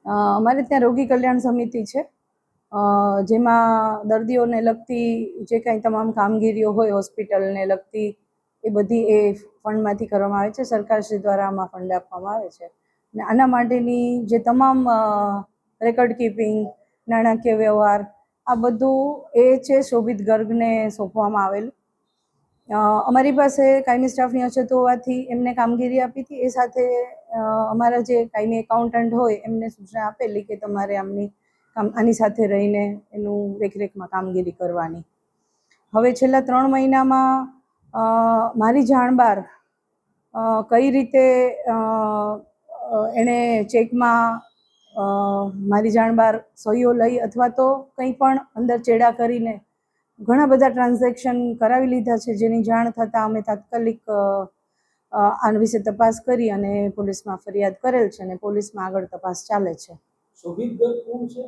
અમારે ત્યાં રોગી કલ્યાણ સમિતિ છે, જેમાં દર્દીઓને લગતી જે કાંઈ તમામ કામગીરીઓ હોય હોસ્પિટલને લગતી એ બધી એ ફંડમાંથી કરવામાં આવે છે. સરકારશ્રી દ્વારા આમાં ફંડ આપવામાં આવે છે અને આના માટેની જે તમામ રેકોર્ડ કીપિંગ, નાણાકીય વ્યવહાર, આ બધું એ છે શોભિત ગર્ગને સોંપવામાં આવેલું. અમારી પાસે કાયમી સ્ટાફની અછત હોવાથી એમને કામગીરી આપી હતી. એ સાથે અમારા જે કાયમી એકાઉન્ટન્ટ હોય એમને સૂચના આપેલી કે તમારે આની સાથે રહીને એનું દેખરેખમાં કામગીરી કરવાની. હવે છેલ્લા 3 મહિનામાં મારી જાણ બહાર કઈ રીતે એણે ચેકમાં મારી જાણ બહાર સહીઓ લઈ અથવા તો કંઈ પણ અંદર ચેડા કરીને ઘણા બધા ટ્રાન્ઝેક્શન કરાવી લીધા છે, જેની જાણ થતાં અમે તાત્કાલિક આના વિશે તપાસ કરી અને પોલીસમાં ફરિયાદ કરેલ છે અને પોલીસમાં આગળ તપાસ ચાલે છે. શોભિત ગર્ગ કોણ છે?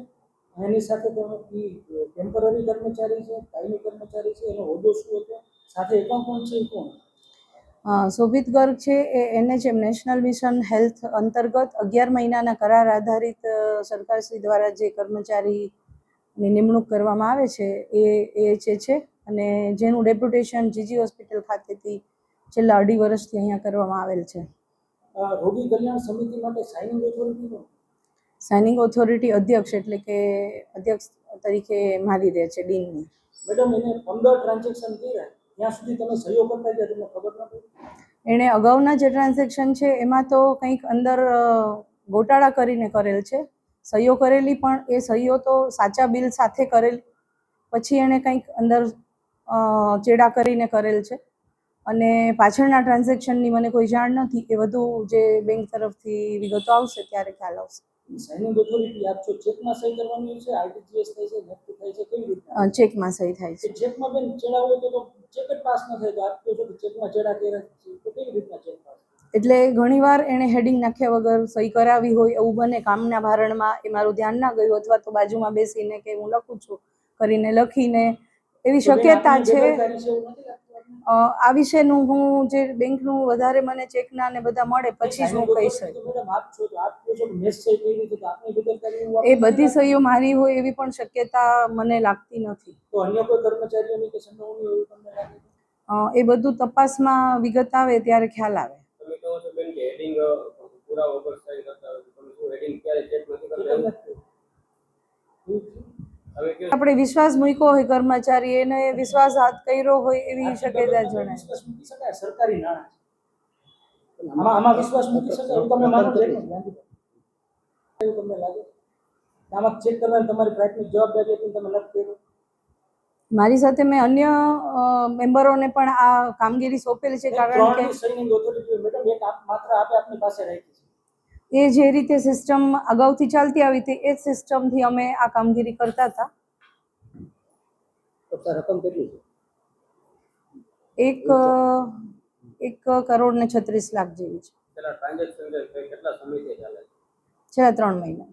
એની સાથે ટેમ્પરરી કર્મચારી છે, કાયમી કર્મચારી છે, એનો હોદ્દો શું હતો? સાથે એકાઉન્ટન્ટ છે કોણ? શોભિત ગર્ગ છે એ NHM નેશનલ મિશન હેલ્થ અંતર્ગત 11 મહિનાના કરાર આધારિત સરકારશ્રી દ્વારા જે કર્મચારીની નિમણૂક કરવામાં આવે છે એ છે અને જેનું ડેપ્યુટેશન જીજી હોસ્પિટલ ખાતેથી છેલ્લા 2.5 વર્ષથી અહીંયા કરવામાં આવેલ છે. રોગી કલ્યાણ સમિતિ માટે સાઇનિંગ ઓથોરિટી કોણ? સાઇનિંગ ઓથોરિટી અધ્યક્ષ, એટલે કે અધ્યક્ષ તરીકે મારી રહે છે ડીનની. મેડમ, એને 15 ટ્રાન્ઝેક્શન કર્યા, ત્યાં સુધી તમે સહીઓ કરતા ગયા, તમને ખબર નથી? એણે અગાઉના જે ટ્રાન્ઝેક્શન છે એમાં તો કંઈક અંદર ગોટાળા કરીને કરેલ છે. સહીઓ કરેલી પણ એ સહીઓ તો સાચા બિલ સાથે કરેલ, પછી એણે કંઈક અંદર ચેડા કરીને કરેલ છે અને પાછળના ટ્રાન્ઝેક્શનની મને કોઈ જાણ નથી. એ બધું જે બેંક તરફથી વિગતો આવશે ત્યારે ખ્યાલ આવશે. સાઇનિંગ ઓથોરિટી આપ છો, ચેકમાં સહી કરવાની છે, આરટીજીએસ થાય છે, નેફ્ટ થાય છે, કેવી રીતે? ચેકમાં સહી થાય છે. ચેકમાં બેન ચેડા હોય તો ચેક જ પાસ ન થાય, તો આપ કહો છો કે ચેકમાં ચેડા કર્યા છે, તો કેવી રીતના ચેક પાસ? એટલે ઘણીવાર એણે હેડિંગ નાખ્યા વગર સહી કરાવી હોય એવું બને, કામના ભારણમાં એ મારું ધ્યાન ના ગયું અથવા તો બાજુમાં બેસીને કે હું લખું છું કરીને લખીને, એવી શક્યતા છે. આ વિશેનું હું જે બેંકનું વધારે મને ચેકના ને બધા મળે પછી જ હું કહી શકું. એ બધી સહીઓ મારી હોય એવી પણ શક્યતા મને લાગતી નથી. તો અન્ય કોઈ કર્મચારીઓની કે સંડોવણી એવું તમને લાગે? એ બધું તપાસમાં વિગત આવે ત્યારે ખ્યાલ આવે. તમે કહો છો બેન કે હેડિંગ પૂરા વગર સહી કરતા હોય, તમે શું હેડિંગ ક્યારે ચેક નથી કરતા? આપણે વિશ્વાસ મૂક્યો હોય કર્મચારી, એને વિશ્વાસઘાત કર્યો હોય એવી શક્યતા જણાય. સરકારી નાણાં આમાં વિશ્વાસ મૂકી શકાય એવું તમે માનો છો? એવું તમને લાગે? આમાં ચેક કરવાની તમારી પ્રાથમિક જવાબદારી હતી, તમે નથી કર્યું? મારી સાથે મેં અન્ય મેમ્બરોને પણ આ કામગીરી સોંપેલી છે, કારણ કે સાઇનિંગ ઓથોરિટી મેડમ એક માત્ર આપની પાસે રાખી છે. એ જે રીતે સિસ્ટમ અગાઉથી ચાલતી આવી હતી એ જ સિસ્ટમથી અમે આ કામગીરી કરતા હતા. રકમ કેટલી છે? 1,36,00,000 જેવી છે. છેલ્લા ટ્રાન્ઝેક્શન કેટલા સમયથી ચાલે છે? છેલ્લા 3 મહિના.